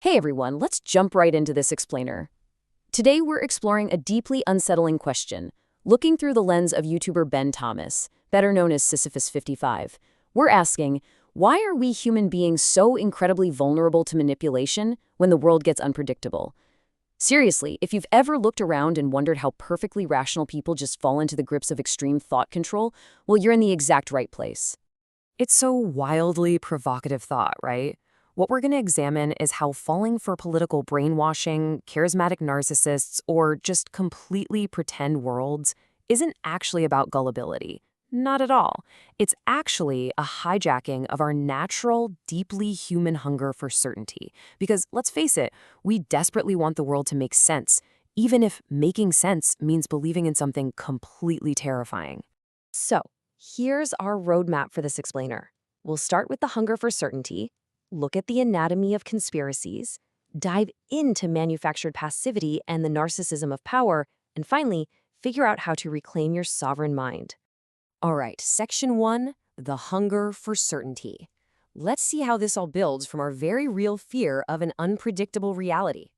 Hey everyone, let's jump right into this explainer. Today we're exploring a deeply unsettling question, looking through the lens of YouTuber Ben Thomas, better known as Sisyphus55. We're asking, why are we human beings so incredibly vulnerable to manipulation when the world gets unpredictable? Seriously, if you've ever looked around and wondered how perfectly rational people just fall into the grips of extreme thought control, well, you're in the exact right place. It's so wildly provocative thought, right? What we're going to examine is how falling for political brainwashing, charismatic narcissists, or just completely pretend worlds isn't actually about gullibility. Not at all. It's actually a hijacking of our natural, deeply human hunger for certainty. Because let's face it, we desperately want the world to make sense, even if making sense means believing in something completely terrifying. So, here's our roadmap for this explainer. We'll start with the hunger for certainty, look at the anatomy of conspiracies, dive into manufactured passivity and the narcissism of power, and finally, figure out how to reclaim your sovereign mind. All right, section 1, the hunger for certainty. Let's see how this all builds from our very real fear of an unpredictable reality.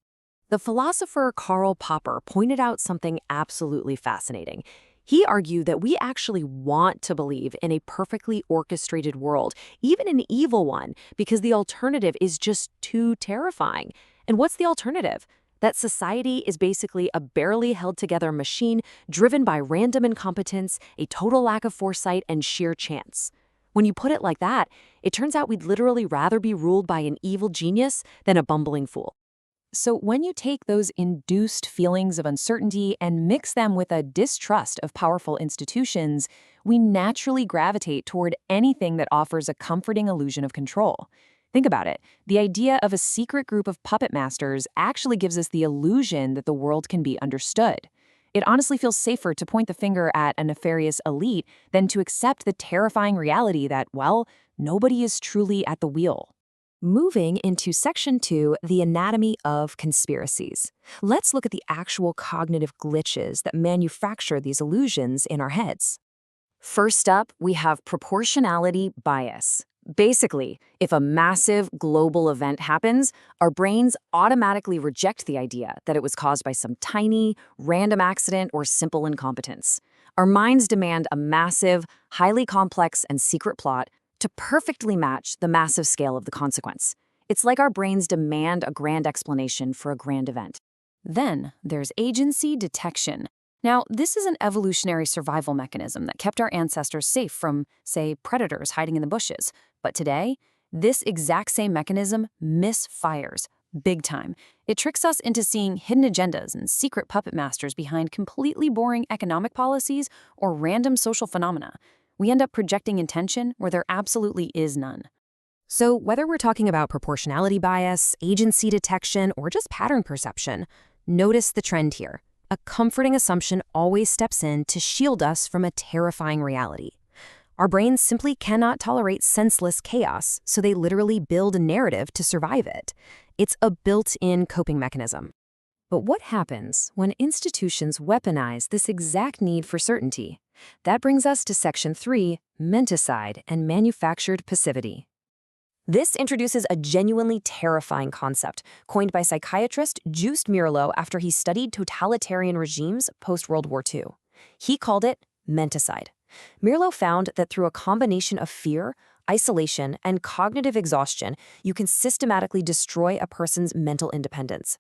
The philosopher Karl Popper pointed out something absolutely fascinating. He argued that we actually want to believe in a perfectly orchestrated world, even an evil one, because the alternative is just too terrifying. And what's the alternative? That society is basically a barely held together machine driven by random incompetence, a total lack of foresight, and sheer chance. When you put it like that, it turns out we'd literally rather be ruled by an evil genius than a bumbling fool. So when you take those induced feelings of uncertainty and mix them with a distrust of powerful institutions, we naturally gravitate toward anything that offers a comforting illusion of control. Think about it. The idea of a secret group of puppet masters actually gives us the illusion that the world can be understood. It honestly feels safer to point the finger at a nefarious elite than to accept the terrifying reality that, well, nobody is truly at the wheel. Moving into section 2, the anatomy of conspiracies. Let's look at the actual cognitive glitches that manufacture these illusions in our heads. First up, we have proportionality bias. Basically, if a massive global event happens, our brains automatically reject the idea that it was caused by some tiny, random accident or simple incompetence. Our minds demand a massive, highly complex, and secret plot to perfectly match the massive scale of the consequence. It's like our brains demand a grand explanation for a grand event. Then there's agency detection. Now, this is an evolutionary survival mechanism that kept our ancestors safe from, say, predators hiding in the bushes. But today, this exact same mechanism misfires, big time. It tricks us into seeing hidden agendas and secret puppet masters behind completely boring economic policies or random social phenomena. We end up projecting intention where there absolutely is none. So whether we're talking about proportionality bias, agency detection, or just pattern perception, notice the trend here. A comforting assumption always steps in to shield us from a terrifying reality. Our brains simply cannot tolerate senseless chaos, so they literally build a narrative to survive it. It's a built-in coping mechanism. But what happens when institutions weaponize this exact need for certainty? That brings us to section 3, menticide and manufactured passivity. This introduces a genuinely terrifying concept coined by psychiatrist Joost Meerloo after he studied totalitarian regimes post-World War II. He called it menticide. Meerloo found that through a combination of fear, isolation, and cognitive exhaustion, you can systematically destroy a person's mental independence.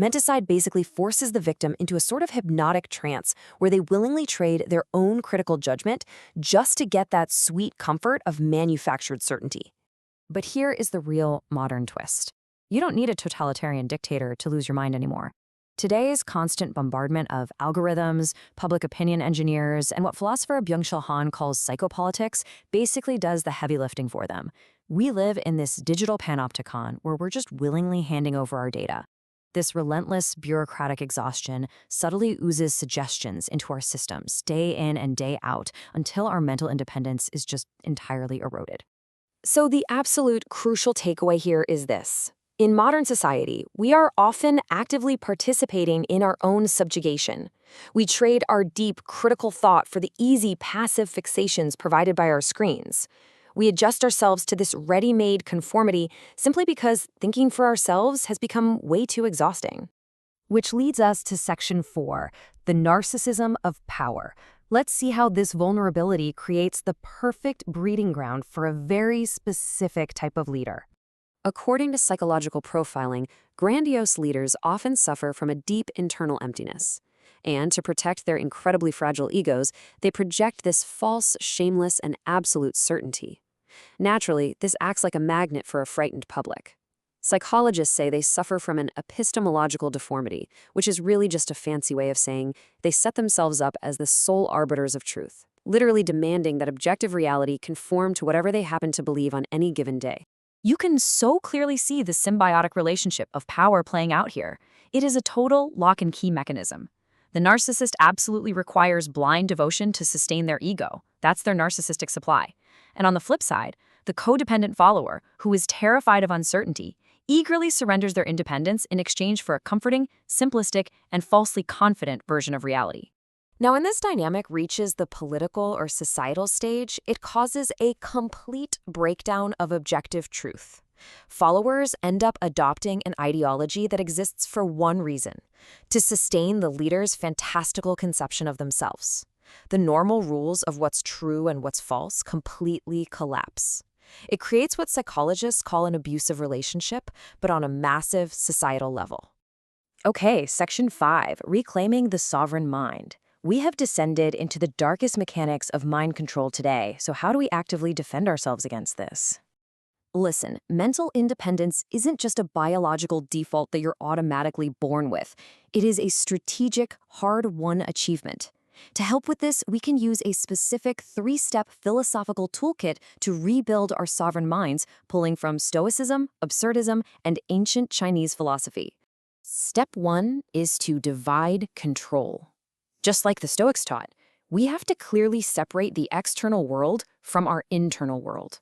Menticide basically forces the victim into a sort of hypnotic trance where they willingly trade their own critical judgment just to get that sweet comfort of manufactured certainty. But here is the real modern twist. You don't need a totalitarian dictator to lose your mind anymore. Today's constant bombardment of algorithms, public opinion engineers, and what philosopher Byung-Chul Han calls psychopolitics basically does the heavy lifting for them. We live in this digital panopticon where we're just willingly handing over our data. This relentless bureaucratic exhaustion subtly oozes suggestions into our systems day in and day out until our mental independence is just entirely eroded. So the absolute crucial takeaway here is this. In modern society, we are often actively participating in our own subjugation. We trade our deep, critical thought for the easy, passive fixations provided by our screens. We adjust ourselves to this ready-made conformity simply because thinking for ourselves has become way too exhausting. Which leads us to Section 4, the narcissism of power. Let's see how this vulnerability creates the perfect breeding ground for a very specific type of leader. According to psychological profiling, grandiose leaders often suffer from a deep internal emptiness. And to protect their incredibly fragile egos, they project this false, shameless, and absolute certainty. Naturally, this acts like a magnet for a frightened public. Psychologists say they suffer from an epistemological deformity, which is really just a fancy way of saying they set themselves up as the sole arbiters of truth, literally demanding that objective reality conform to whatever they happen to believe on any given day. You can so clearly see the symbiotic relationship of power playing out here. It is a total lock-and-key mechanism. The narcissist absolutely requires blind devotion to sustain their ego. That's their narcissistic supply. And on the flip side, the codependent follower, who is terrified of uncertainty, eagerly surrenders their independence in exchange for a comforting, simplistic, and falsely confident version of reality. Now, when this dynamic reaches the political or societal stage, it causes a complete breakdown of objective truth. Followers end up adopting an ideology that exists for one reason: to sustain the leader's fantastical conception of themselves. The normal rules of what's true and what's false completely collapse. It creates what psychologists call an abusive relationship, but on a massive societal level. Okay, Section 5, Reclaiming the Sovereign Mind. We have descended into the darkest mechanics of mind control today, so how do we actively defend ourselves against this? Listen, mental independence isn't just a biological default that you're automatically born with. It is a strategic, hard-won achievement. To help with this, we can use a specific 3-step philosophical toolkit to rebuild our sovereign minds, pulling from Stoicism, Absurdism, and ancient Chinese philosophy. Step 1 is to divide control. Just like the Stoics taught, we have to clearly separate the external world from our internal world.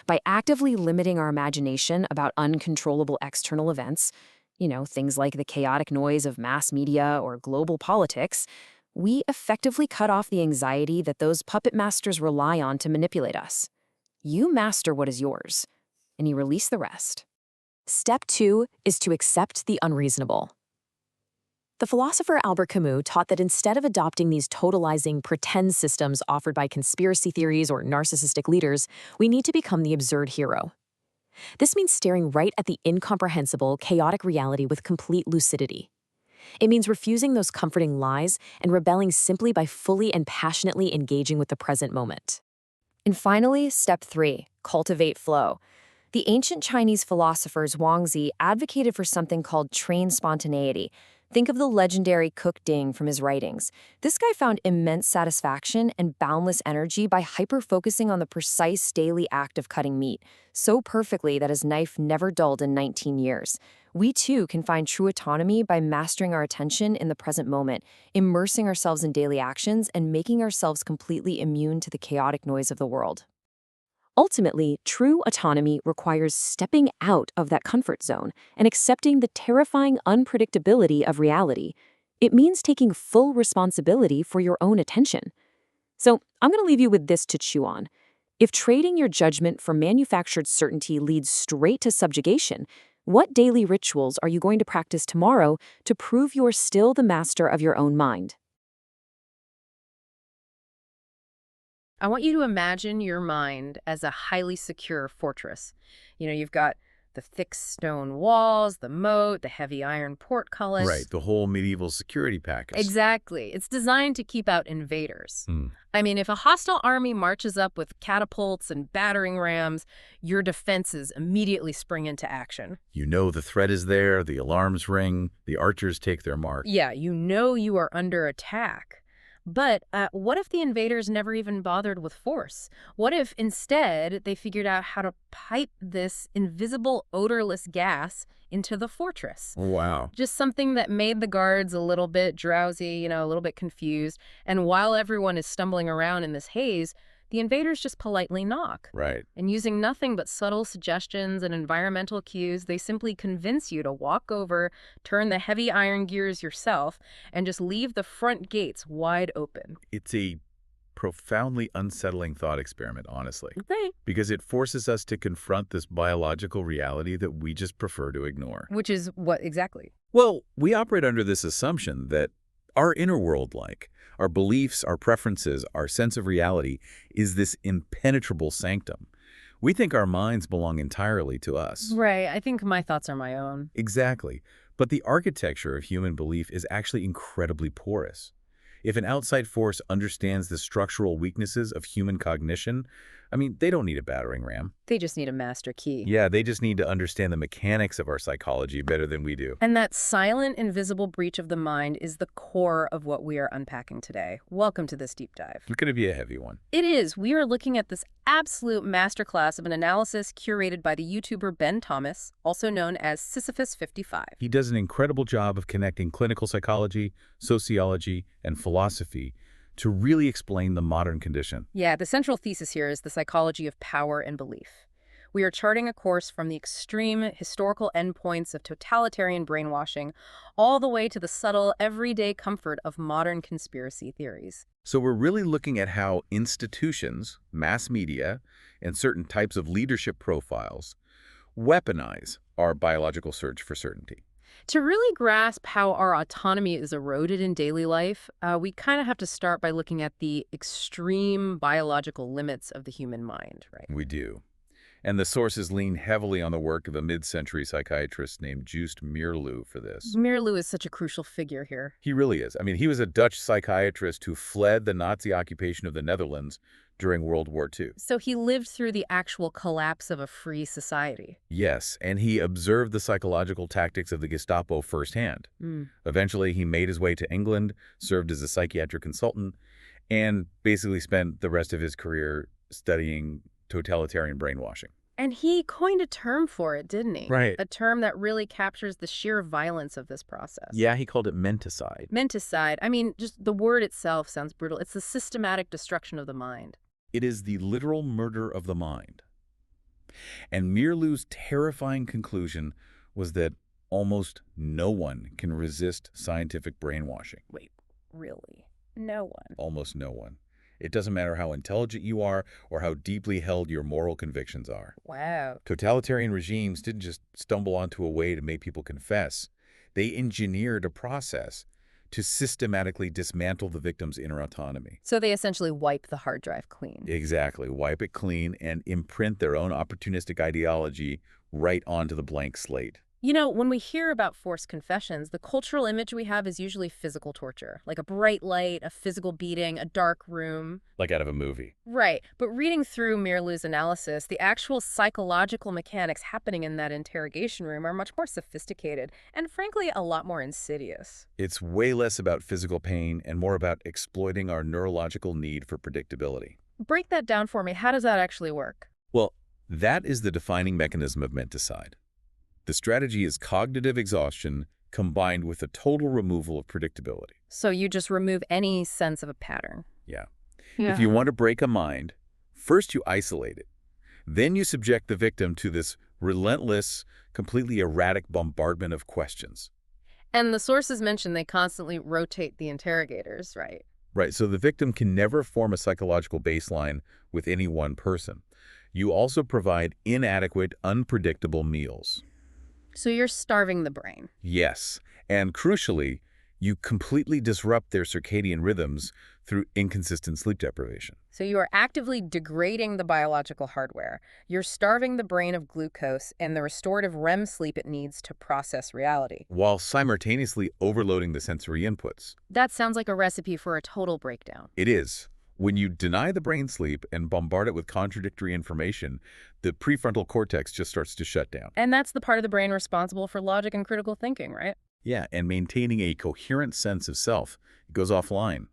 By actively limiting our imagination about uncontrollable external events, things like the chaotic noise of mass media or global politics, we effectively cut off the anxiety that those puppet masters rely on to manipulate us. You master what is yours, and you release the rest. Step 2 is to accept the unreasonable. The philosopher Albert Camus taught that instead of adopting these totalizing pretend systems offered by conspiracy theories or narcissistic leaders, we need to become the absurd hero. This means staring right at the incomprehensible, chaotic reality with complete lucidity. It means refusing those comforting lies and rebelling simply by fully and passionately engaging with the present moment. And finally, Step 3, cultivate flow. The ancient Chinese philosophers Wangzi advocated for something called trained spontaneity. Think of the legendary Cook Ding from his writings. This guy found immense satisfaction and boundless energy by hyper-focusing on the precise daily act of cutting meat, so perfectly that his knife never dulled in 19 years. We too can find true autonomy by mastering our attention in the present moment, immersing ourselves in daily actions, and making ourselves completely immune to the chaotic noise of the world. Ultimately, true autonomy requires stepping out of that comfort zone and accepting the terrifying unpredictability of reality. It means taking full responsibility for your own attention. So, I'm going to leave you with this to chew on. If trading your judgment for manufactured certainty leads straight to subjugation, what daily rituals are you going to practice tomorrow to prove you're still the master of your own mind? I want you to imagine your mind as a highly secure fortress. You've got the thick stone walls, the moat, the heavy iron portcullis. Right, the whole medieval security package. Exactly. It's designed to keep out invaders. I mean, if a hostile army marches up with catapults and battering rams, your defenses immediately spring into action. You know the threat is there, the alarms ring, the archers take their mark. Yeah, you know you are under attack. But what if the invaders never even bothered with force? What if instead they figured out how to pipe this invisible, odorless gas into the fortress? Wow. Just something that made the guards a little bit drowsy, a little bit confused. And while everyone is stumbling around in this haze, the invaders just politely knock. Right. And using nothing but subtle suggestions and environmental cues, they simply convince you to walk over, turn the heavy iron gears yourself, and just leave the front gates wide open. It's a profoundly unsettling thought experiment, honestly. Okay. Because it forces us to confront this biological reality that we just prefer to ignore. Which is what exactly? Well, we operate under this assumption that our inner world, our beliefs, our preferences, our sense of reality, is this impenetrable sanctum. We think our minds belong entirely to us. Right. I think my thoughts are my own. Exactly. But the architecture of human belief is actually incredibly porous. If an outside force understands the structural weaknesses of human cognition, they don't need a battering ram. They just need a master key. Yeah, they just need to understand the mechanics of our psychology better than we do. And that silent, invisible breach of the mind is the core of what we are unpacking today. Welcome to this deep dive. It's going to be a heavy one. It is. We are looking at this absolute masterclass of an analysis curated by the YouTuber Ben Thomas, also known as Sisyphus55. He does an incredible job of connecting clinical psychology, sociology, and philosophy to really explain the modern condition. Yeah, the central thesis here is the psychology of power and belief. We are charting a course from the extreme historical endpoints of totalitarian brainwashing all the way to the subtle, everyday comfort of modern conspiracy theories. So we're really looking at how institutions, mass media, and certain types of leadership profiles weaponize our biological search for certainty. To really grasp how our autonomy is eroded in daily life, we kind of have to start by looking at the extreme biological limits of the human mind, right? We do. And the sources lean heavily on the work of a mid-century psychiatrist named Joost Meerloo for this. Meerloo is such a crucial figure here. He really is. He was a Dutch psychiatrist who fled the Nazi occupation of the Netherlands during World War II. So he lived through the actual collapse of a free society. Yes, and he observed the psychological tactics of the Gestapo firsthand. Eventually, he made his way to England, served as a psychiatric consultant, and basically spent the rest of his career studying totalitarian brainwashing. And he coined a term for it, didn't he? Right. A term that really captures the sheer violence of this process. Yeah, he called it menticide. Menticide. Just the word itself sounds brutal. It's the systematic destruction of the mind. It is the literal murder of the mind. And Meerloo's terrifying conclusion was that almost no one can resist scientific brainwashing. Wait, really? No one? Almost no one. It doesn't matter how intelligent you are or how deeply held your moral convictions are. Wow. Totalitarian regimes didn't just stumble onto a way to make people confess. They engineered a process to systematically dismantle the victim's inner autonomy. So they essentially wipe the hard drive clean. Exactly. Wipe it clean and imprint their own opportunistic ideology right onto the blank slate. When we hear about forced confessions, the cultural image we have is usually physical torture, like a bright light, a physical beating, a dark room. Like out of a movie. Right. But reading through Meerloo's analysis, the actual psychological mechanics happening in that interrogation room are much more sophisticated and, frankly, a lot more insidious. It's way less about physical pain and more about exploiting our neurological need for predictability. Break that down for me. How does that actually work? Well, that is the defining mechanism of menticide. The strategy is cognitive exhaustion combined with a total removal of predictability. So you just remove any sense of a pattern. Yeah. If you want to break a mind, first you isolate it. Then you subject the victim to this relentless, completely erratic bombardment of questions. And the sources mention they constantly rotate the interrogators, right? Right, so the victim can never form a psychological baseline with any one person. You also provide inadequate, unpredictable meals. So you're starving the brain. Yes, and crucially, you completely disrupt their circadian rhythms through inconsistent sleep deprivation. So you are actively degrading the biological hardware. You're starving the brain of glucose and the restorative REM sleep it needs to process reality. While simultaneously overloading the sensory inputs. That sounds like a recipe for a total breakdown. It is. When you deny the brain sleep and bombard it with contradictory information, the prefrontal cortex just starts to shut down. And that's the part of the brain responsible for logic and critical thinking, right? Yeah, and maintaining a coherent sense of self. It goes offline.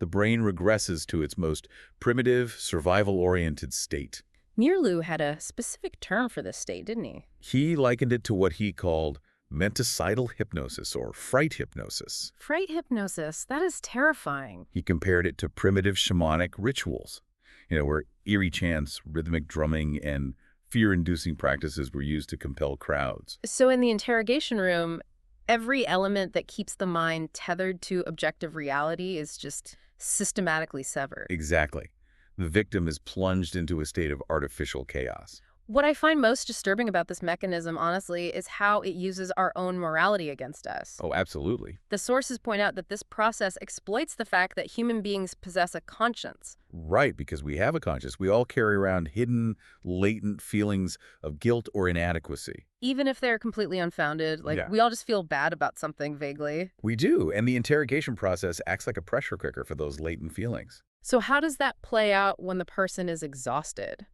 The brain regresses to its most primitive, survival-oriented state. Meerloo had a specific term for this state, didn't he? He likened it to what he called mentocidal hypnosis or fright hypnosis. Fright hypnosis, that is terrifying. He compared it to primitive shamanic rituals, where eerie chants, rhythmic drumming, and fear-inducing practices were used to compel crowds. So in the interrogation room, every element that keeps the mind tethered to objective reality is just systematically severed. Exactly. The victim is plunged into a state of artificial chaos. What I find most disturbing about this mechanism, honestly, is how it uses our own morality against us. Oh, absolutely. The sources point out that this process exploits the fact that human beings possess a conscience. Right, because we have a conscience. We all carry around hidden, latent feelings of guilt or inadequacy. Even if they're completely unfounded, Yeah. we all just feel bad about something vaguely. We do, and the interrogation process acts like a pressure cooker for those latent feelings. So how does that play out when the person is exhausted?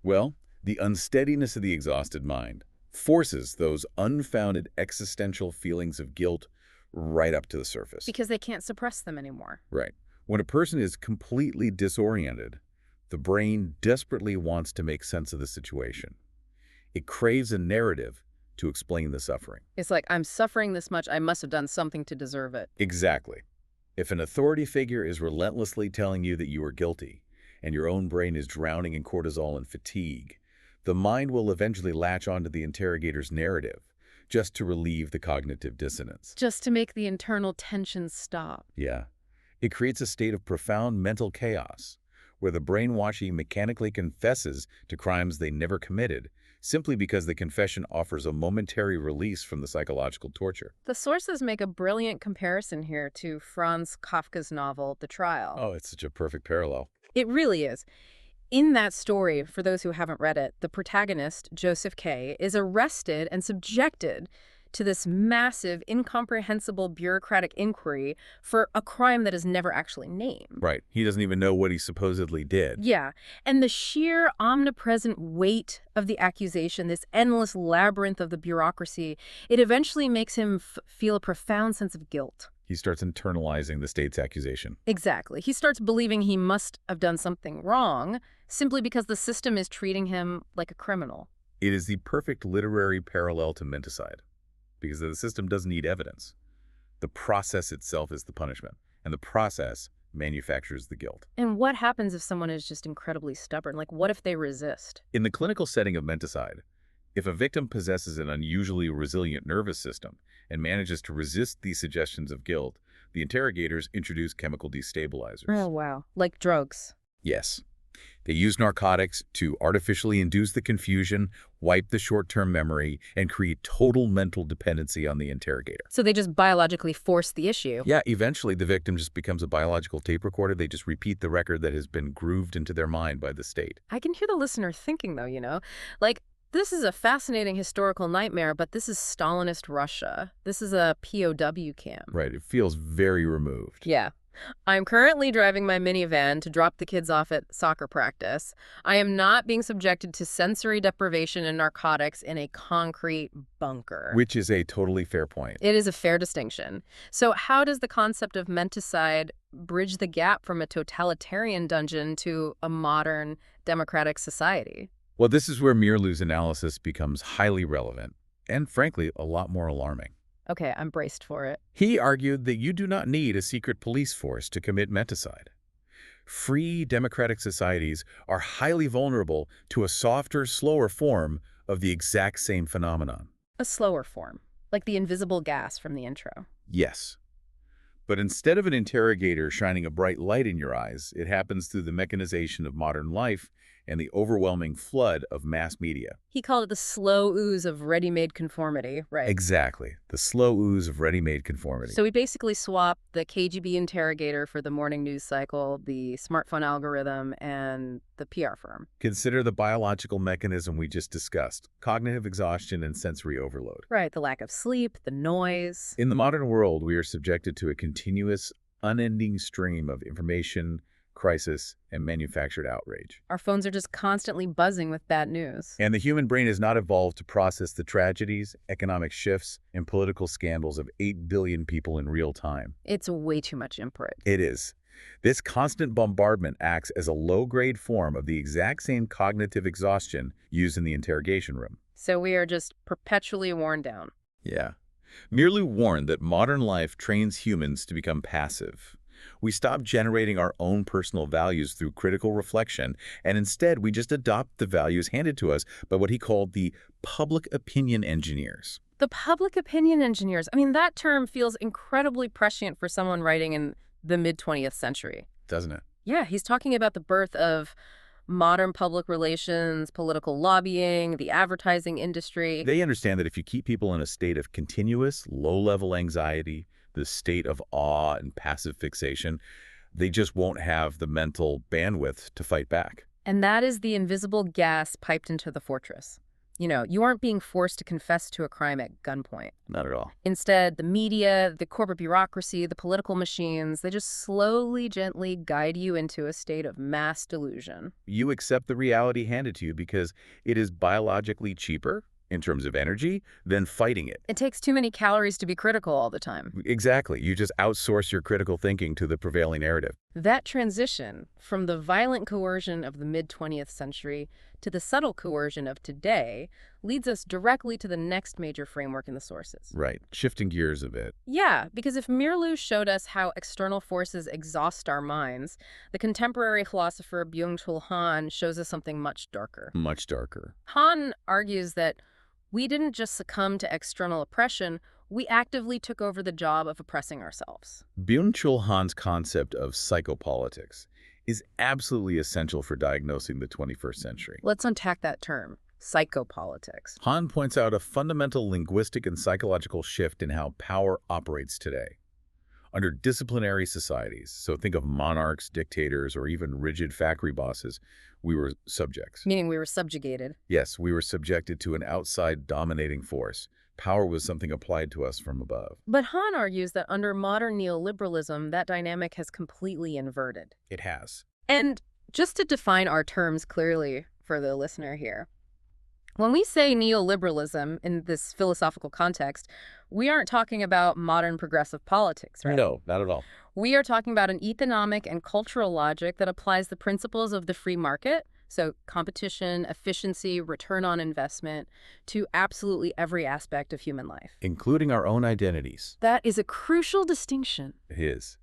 Well, the unsteadiness of the exhausted mind forces those unfounded existential feelings of guilt right up to the surface. Because they can't suppress them anymore. Right. When a person is completely disoriented, the brain desperately wants to make sense of the situation. It craves a narrative to explain the suffering. It's like, I'm suffering this much, I must have done something to deserve it. Exactly. If an authority figure is relentlessly telling you that you are guilty, and your own brain is drowning in cortisol and fatigue, the mind will eventually latch onto the interrogator's narrative, just to relieve the cognitive dissonance. Just to make the internal tension stop. Yeah. It creates a state of profound mental chaos, where the brainwashee mechanically confesses to crimes they never committed, simply because the confession offers a momentary release from the psychological torture. The sources make a brilliant comparison here to Franz Kafka's novel, The Trial. Oh, it's such a perfect parallel. It really is. In that story, for those who haven't read it, the protagonist, Joseph K., is arrested and subjected to this massive, incomprehensible bureaucratic inquiry for a crime that is never actually named. Right. He doesn't even know what he supposedly did. Yeah, and the sheer omnipresent weight of the accusation, this endless labyrinth of the bureaucracy, it eventually makes him feel a profound sense of guilt. He starts internalizing the state's accusation. Exactly. He starts believing he must have done something wrong simply because the system is treating him like a criminal. It is the perfect literary parallel to menticide, because the system doesn't need evidence. The process itself is the punishment, and the process manufactures the guilt. And what happens if someone is just incredibly stubborn? Like, what if they resist? In the clinical setting of menticide, if a victim possesses an unusually resilient nervous system and manages to resist these suggestions of guilt, the interrogators introduce chemical destabilizers. Oh, wow. Like drugs. Yes. They use narcotics to artificially induce the confusion, wipe the short-term memory, and create total mental dependency on the interrogator. So they just biologically force the issue. Yeah, eventually the victim just becomes a biological tape recorder. They just repeat the record that has been grooved into their mind by the state. I can hear the listener thinking, though, like, this is a fascinating historical nightmare, but this is Stalinist Russia. This is a POW camp. Right, it feels very removed. Yeah. I'm currently driving my minivan to drop the kids off at soccer practice. I am not being subjected to sensory deprivation and narcotics in a concrete bunker. Which is a totally fair point. It is a fair distinction. So how does the concept of menticide bridge the gap from a totalitarian dungeon to a modern democratic society? Well, this is where Meerloo's analysis becomes highly relevant and, frankly, a lot more alarming. Okay, I'm braced for it. He argued that you do not need a secret police force to commit menticide. Free democratic societies are highly vulnerable to a softer, slower form of the exact same phenomenon. A slower form, like the invisible gas from the intro. Yes. But instead of an interrogator shining a bright light in your eyes, it happens through the mechanization of modern life and the overwhelming flood of mass media. He called it the slow ooze of ready-made conformity, right? Exactly. The slow ooze of ready-made conformity. So we basically swapped the KGB interrogator for the morning news cycle, the smartphone algorithm, and the PR firm. Consider the biological mechanism we just discussed: cognitive exhaustion and sensory overload. Right, the lack of sleep, the noise. In the modern world, we are subjected to a continuous, unending stream of information, crisis, and manufactured outrage. Our phones are just constantly buzzing with bad news. And the human brain has not evolved to process the tragedies, economic shifts, and political scandals of 8 billion people in real time. It's way too much input. It is. This constant bombardment acts as a low-grade form of the exact same cognitive exhaustion used in the interrogation room. So we are just perpetually worn down. Yeah. Meerloo warned that modern life trains humans to become passive. We stop generating our own personal values through critical reflection, and instead we just adopt the values handed to us by what he called the public opinion engineers. The public opinion engineers. I mean, that term feels incredibly prescient for someone writing in the mid-20th century. doesn't it? Yeah, he's talking about the birth of modern public relations, political lobbying, the advertising industry. They understand that if you keep people in a state of continuous, low-level anxiety, the state of awe and passive fixation, they just won't have the mental bandwidth to fight back. And that is the invisible gas piped into the fortress. You know, you aren't being forced to confess to a crime at gunpoint. Not at all. Instead, the media, the corporate bureaucracy, the political machines, they just slowly, gently guide you into a state of mass delusion. You accept the reality handed to you because it is biologically cheaper in terms of energy than fighting it. It takes too many calories to be critical all the time. Exactly. You just outsource your critical thinking to the prevailing narrative. That transition from the violent coercion of the mid-20th century to the subtle coercion of today leads us directly to the next major framework in the sources. Right. Shifting gears a bit. Yeah, because if Meerloo showed us how external forces exhaust our minds, the contemporary philosopher Byung-Chul Han shows us something much darker. Much darker. Han argues that we didn't just succumb to external oppression, we actively took over the job of oppressing ourselves. Byung-Chul Han's concept of psychopolitics is absolutely essential for diagnosing the 21st century. Let's unpack that term, psychopolitics. Han points out a fundamental linguistic and psychological shift in how power operates today. Under disciplinary societies, so think of monarchs, dictators, or even rigid factory bosses, we were subjects. Meaning we were subjugated. Yes, we were subjected to an outside dominating force. Power was something applied to us from above. But Han argues that under modern neoliberalism, that dynamic has completely inverted. It has. And just to define our terms clearly for the listener here, when we say neoliberalism in this philosophical context, we aren't talking about modern progressive politics, right? No, not at all. We are talking about an economic and cultural logic that applies the principles of the free market, so competition, efficiency, return on investment, to absolutely every aspect of human life. Including our own identities. That is a crucial distinction. It is.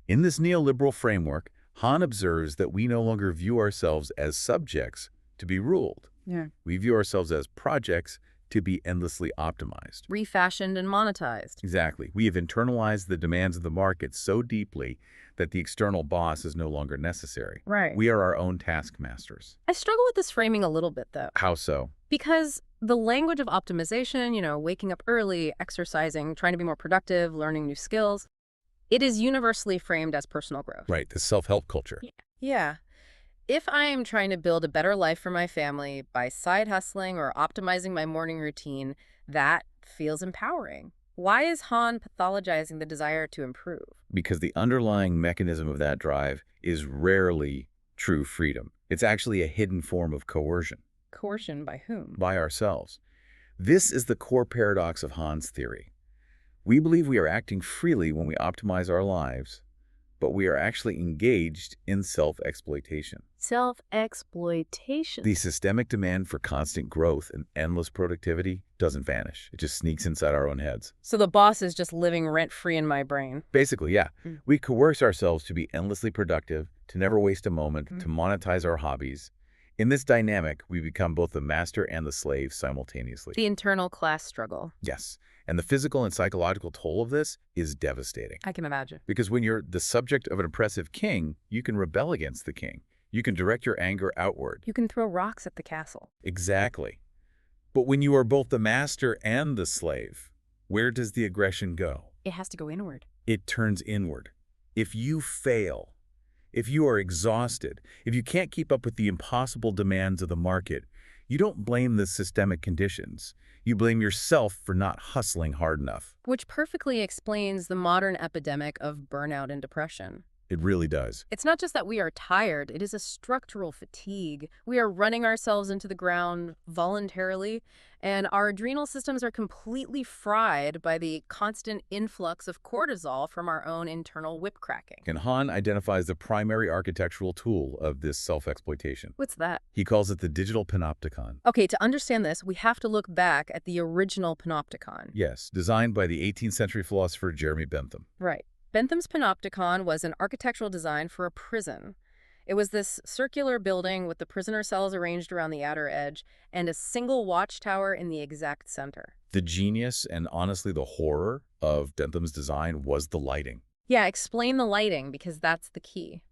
In this neoliberal framework, Han observes that we no longer view ourselves as subjects to be ruled. Yeah. We view ourselves as projects to be endlessly optimized. Refashioned and monetized. Exactly. We have internalized the demands of the market so deeply that the external boss is no longer necessary. Right. We are our own taskmasters. I struggle with this framing a little bit, though. How so? Because the language of optimization, waking up early, exercising, trying to be more productive, learning new skills, it is universally framed as personal growth. Right, the self-help culture. Yeah. If I am trying to build a better life for my family by side hustling or optimizing my morning routine, that feels empowering. Why is Han pathologizing the desire to improve? Because the underlying mechanism of that drive is rarely true freedom. It's actually a hidden form of coercion. Coercion by whom? By ourselves. This is the core paradox of Han's theory. We believe we are acting freely when we optimize our lives, but we are actually engaged in self-exploitation. Self-exploitation. The systemic demand for constant growth and endless productivity doesn't vanish. It just sneaks inside our own heads. So the boss is just living rent-free in my brain. Basically, yeah. We coerce ourselves to be endlessly productive, to never waste a moment, to monetize our hobbies. In this dynamic, we become both the master and the slave simultaneously. The internal class struggle. Yes. And the physical and psychological toll of this is devastating. I can imagine. Because when you're the subject of an oppressive king, you can rebel against the king. You can direct your anger outward. You can throw rocks at the castle. Exactly. But when you are both the master and the slave, where does the aggression go? It has to go inward. It turns inward. If you fail, if you are exhausted, if you can't keep up with the impossible demands of the market, you don't blame the systemic conditions. You blame yourself for not hustling hard enough. Which perfectly explains the modern epidemic of burnout and depression. It really does. It's not just that we are tired, it is a structural fatigue. We are running ourselves into the ground voluntarily, and our adrenal systems are completely fried by the constant influx of cortisol from our own internal whip cracking. And Han identifies the primary architectural tool of this self-exploitation. What's that? He calls it the digital panopticon. Okay, to understand this, we have to look back at the original panopticon. Yes, designed by the 18th century philosopher Jeremy Bentham. Right. Bentham's panopticon was an architectural design for a prison. It was this circular building with the prisoner cells arranged around the outer edge and a single watchtower in the exact center. The genius and honestly the horror of Bentham's design was the lighting. Yeah, explain the lighting because that's the key.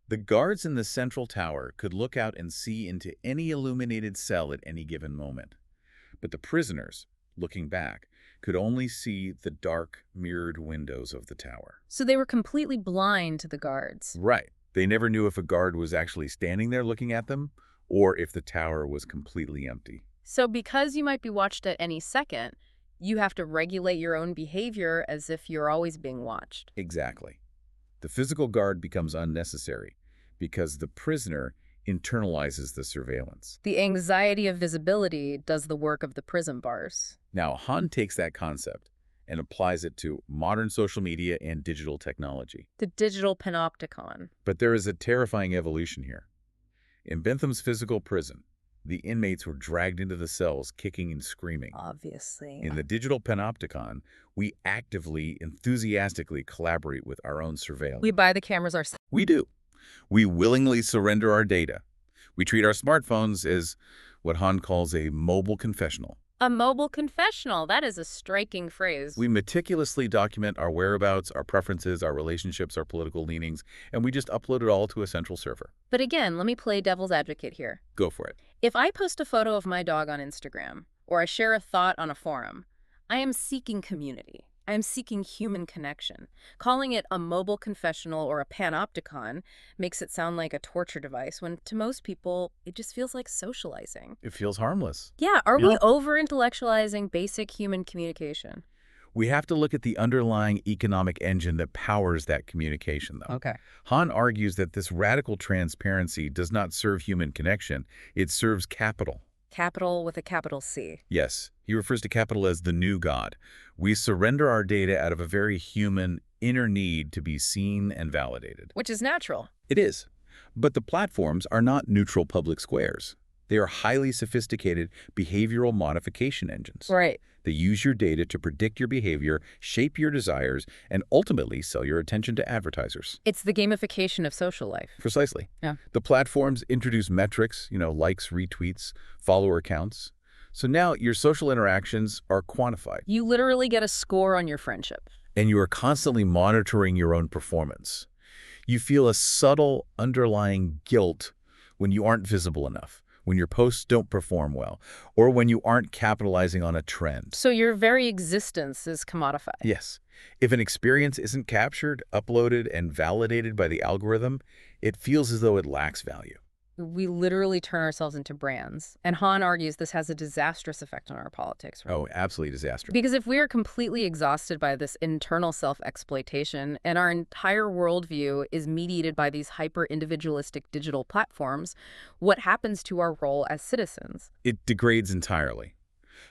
The guards in the central tower could look out and see into any illuminated cell at any given moment. But the prisoners, looking back, could only see the dark, mirrored windows of the tower. So they were completely blind to the guards. Right. They never knew if a guard was actually standing there looking at them, or if the tower was completely empty. So because you might be watched at any second, you have to regulate your own behavior as if you're always being watched. Exactly. The physical guard becomes unnecessary because the prisoner internalizes the surveillance. The anxiety of visibility does the work of the prison bars. Now, Han takes that concept and applies it to modern social media and digital technology. The digital panopticon. But there is a terrifying evolution here. In Bentham's physical prison, the inmates were dragged into the cells, kicking and screaming. Obviously. In the digital panopticon, we actively, enthusiastically collaborate with our own surveillance. We buy the cameras ourselves. We do. We willingly surrender our data. We treat our smartphones as what Han calls a mobile confessional. A mobile confessional. That is a striking phrase. We meticulously document our whereabouts, our preferences, our relationships, our political leanings, and we just upload it all to a central server. But again, let me play devil's advocate here. Go for it. If I post a photo of my dog on Instagram, or I share a thought on a forum, I am seeking community. I am seeking human connection. Calling it a mobile confessional or a panopticon makes it sound like a torture device, when to most people, it just feels like socializing. It feels harmless. Yeah, are we over-intellectualizing basic human communication? We have to look at the underlying economic engine that powers that communication, though. Okay. Han argues that this radical transparency does not serve human connection. It serves capital. Capital with a capital C. Yes, he refers to capital as the new god. We surrender our data out of a very human, inner need to be seen and validated. Which is natural. It is. But the platforms are not neutral public squares. They are highly sophisticated behavioral modification engines. Right. They use your data to predict your behavior, shape your desires, and ultimately sell your attention to advertisers. It's the gamification of social life. Precisely. Yeah. The platforms introduce metrics, likes, retweets, follower counts. So now your social interactions are quantified. You literally get a score on your friendship. And you are constantly monitoring your own performance. You feel a subtle underlying guilt when you aren't visible enough, when your posts don't perform well, or when you aren't capitalizing on a trend. So your very existence is commodified. Yes. If an experience isn't captured, uploaded, and validated by the algorithm, it feels as though it lacks value. We literally turn ourselves into brands. And Han argues this has a disastrous effect on our politics. Right? Oh, absolutely disastrous. Because if we are completely exhausted by this internal self-exploitation and our entire worldview is mediated by these hyper-individualistic digital platforms, what happens to our role as citizens? It degrades entirely.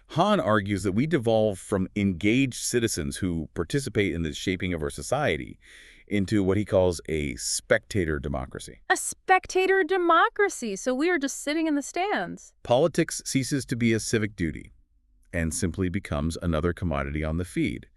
Han argues that we devolve from engaged citizens who participate in the shaping of our society into what he calls a spectator democracy. A spectator democracy. So we are just sitting in the stands. Politics ceases to be a civic duty and simply becomes another commodity on the feed.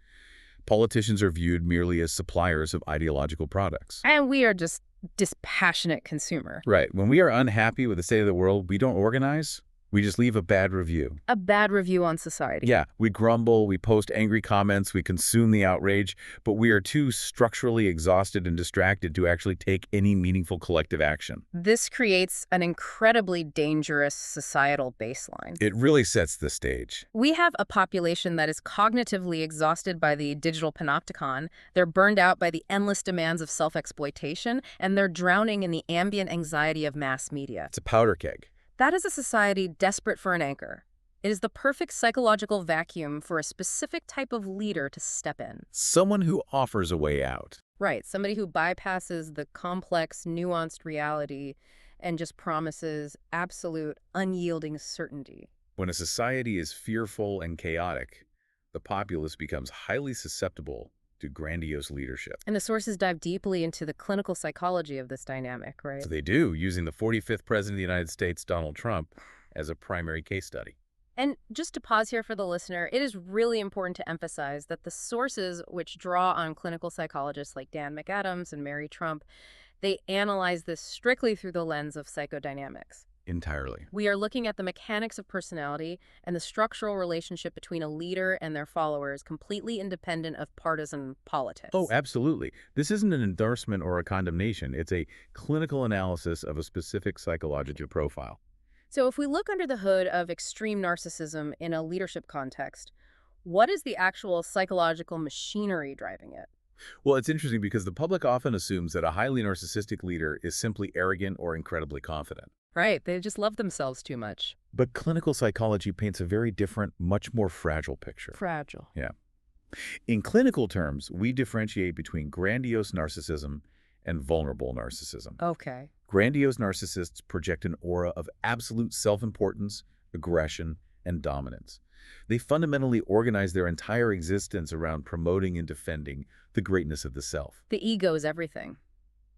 Politicians are viewed merely as suppliers of ideological products. And we are just dispassionate consumer. Right. When we are unhappy with the state of the world, we don't organize. We just leave a bad review. A bad review on society. Yeah, we grumble, we post angry comments, we consume the outrage, but we are too structurally exhausted and distracted to actually take any meaningful collective action. This creates an incredibly dangerous societal baseline. It really sets the stage. We have a population that is cognitively exhausted by the digital panopticon. They're burned out by the endless demands of self-exploitation, and they're drowning in the ambient anxiety of mass media. It's a powder keg. That is a society desperate for an anchor. It is the perfect psychological vacuum for a specific type of leader to step in. Someone who offers a way out. Right, somebody who bypasses the complex, nuanced reality and just promises absolute, unyielding certainty. When a society is fearful and chaotic, the populace becomes highly susceptible to grandiose leadership. And the sources dive deeply into the clinical psychology of this dynamic, right? So they do, using the 45th President of the United States, Donald Trump, as a primary case study. And just to pause here for the listener, it is really important to emphasize that the sources which draw on clinical psychologists like Dan McAdams and Mary Trump, they analyze this strictly through the lens of psychodynamics. Entirely. We are looking at the mechanics of personality and the structural relationship between a leader and their followers, completely independent of partisan politics. Oh, absolutely. This isn't an endorsement or a condemnation. It's a clinical analysis of a specific psychological profile. So if we look under the hood of extreme narcissism in a leadership context, what is the actual psychological machinery driving it? Well, it's interesting because the public often assumes that a highly narcissistic leader is simply arrogant or incredibly confident. Right, they just love themselves too much. But clinical psychology paints a very different, much more fragile picture. Fragile. Yeah. In clinical terms, we differentiate between grandiose narcissism and vulnerable narcissism. Okay. Grandiose narcissists project an aura of absolute self-importance, aggression, and dominance. They fundamentally organize their entire existence around promoting and defending the greatness of the self. The ego is everything.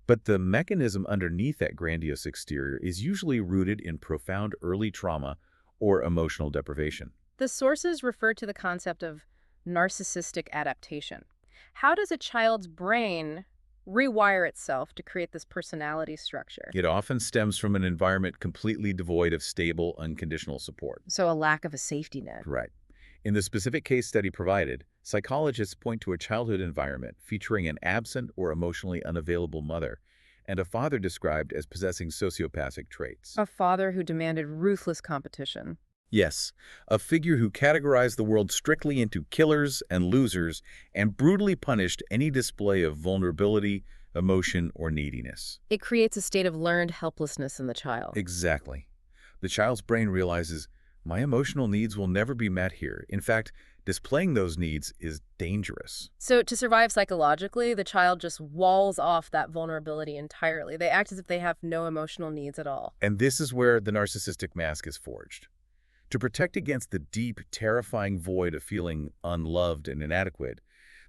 But the mechanism underneath that grandiose exterior is usually rooted in profound early trauma or emotional deprivation. The sources refer to the concept of narcissistic adaptation. How does a child's brain rewire itself to create this personality structure? It often stems from an environment completely devoid of stable, unconditional support. So a lack of a safety net. Right. In the specific case study provided, psychologists point to a childhood environment featuring an absent or emotionally unavailable mother and a father described as possessing sociopathic traits. A father who demanded ruthless competition. Yes, a figure who categorized the world strictly into killers and losers and brutally punished any display of vulnerability, emotion, or neediness. It creates a state of learned helplessness in the child. Exactly. The child's brain realizes, my emotional needs will never be met here. In fact, displaying those needs is dangerous. So to survive psychologically, the child just walls off that vulnerability entirely. They act as if they have no emotional needs at all. And this is where the narcissistic mask is forged. To protect against the deep, terrifying void of feeling unloved and inadequate,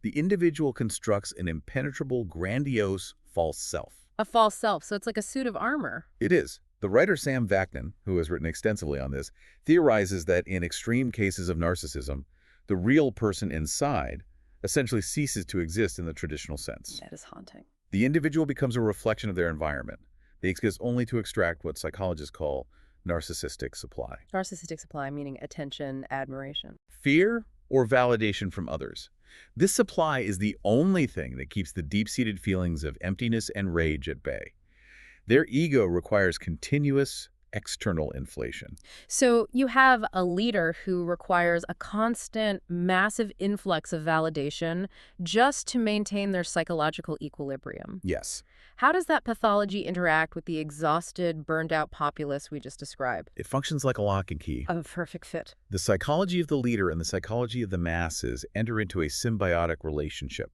the individual constructs an impenetrable, grandiose, false self. A false self, so it's like a suit of armor. It is. The writer Sam Vaknin, who has written extensively on this, theorizes that in extreme cases of narcissism, the real person inside essentially ceases to exist in the traditional sense. That is haunting. The individual becomes a reflection of their environment. They exist only to extract what psychologists call narcissistic supply. Narcissistic supply meaning attention, admiration. Fear or validation from others. This supply is the only thing that keeps the deep-seated feelings of emptiness and rage at bay. Their ego requires continuous external inflation. So you have a leader who requires a constant, massive influx of validation just to maintain their psychological equilibrium. Yes. How does that pathology interact with the exhausted, burned-out populace we just described? It functions like a lock and key. A perfect fit. The psychology of the leader and the psychology of the masses enter into a symbiotic relationship.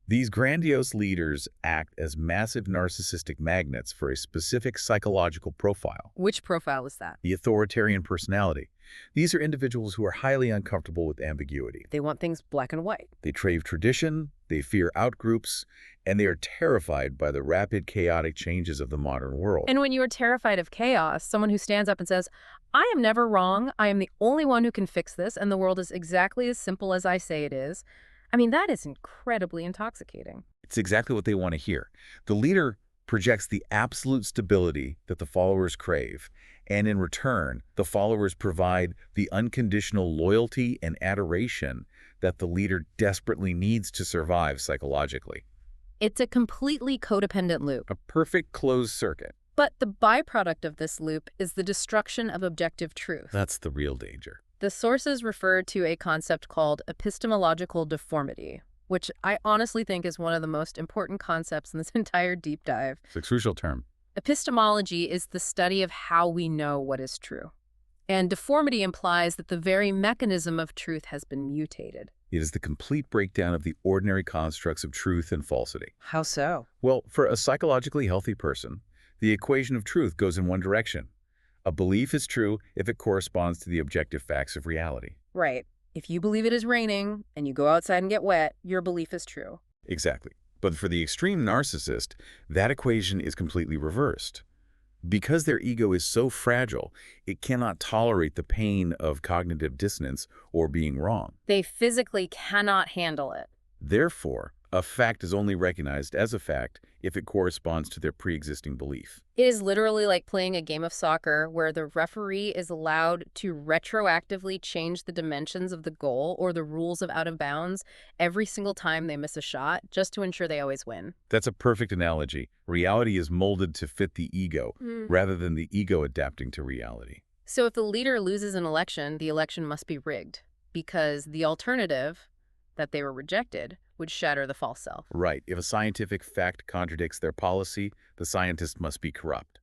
These grandiose leaders act as massive narcissistic magnets for a specific psychological profile. Which profile is that? The authoritarian personality. These are individuals who are highly uncomfortable with ambiguity. They want things black and white. They crave tradition, they fear outgroups, and they are terrified by the rapid, chaotic changes of the modern world. And when you are terrified of chaos, someone who stands up and says, I am never wrong, I am the only one who can fix this, and the world is exactly as simple as I say it is, I mean, that is incredibly intoxicating. It's exactly what they want to hear. The leader projects the absolute stability that the followers crave, and in return, the followers provide the unconditional loyalty and adoration that the leader desperately needs to survive psychologically. It's a completely codependent loop. A perfect closed circuit. But the byproduct of this loop is the destruction of objective truth. That's the real danger. The sources refer to a concept called epistemological deformity, which I honestly think is one of the most important concepts in this entire deep dive. It's a crucial term. Epistemology is the study of how we know what is true. And deformity implies that the very mechanism of truth has been mutated. It is the complete breakdown of the ordinary constructs of truth and falsity. How so? Well, for a psychologically healthy person, the equation of truth goes in one direction. A belief is true if it corresponds to the objective facts of reality. Right. If you believe it is raining and you go outside and get wet, your belief is true. Exactly. But for the extreme narcissist, that equation is completely reversed. Because their ego is so fragile, it cannot tolerate the pain of cognitive dissonance or being wrong. They physically cannot handle it. Therefore, A fact is only recognized as a fact if it corresponds to their pre-existing belief. It is literally like playing a game of soccer where the referee is allowed to retroactively change the dimensions of the goal or the rules of out of bounds every single time they miss a shot, just to ensure they always win. That's a perfect analogy. Reality is molded to fit the ego, rather than the ego adapting to reality. So if the leader loses an election, the election must be rigged, because the alternative, that they were rejected, would shatter the false self. Right. If a scientific fact contradicts their policy, the scientist must be corrupt.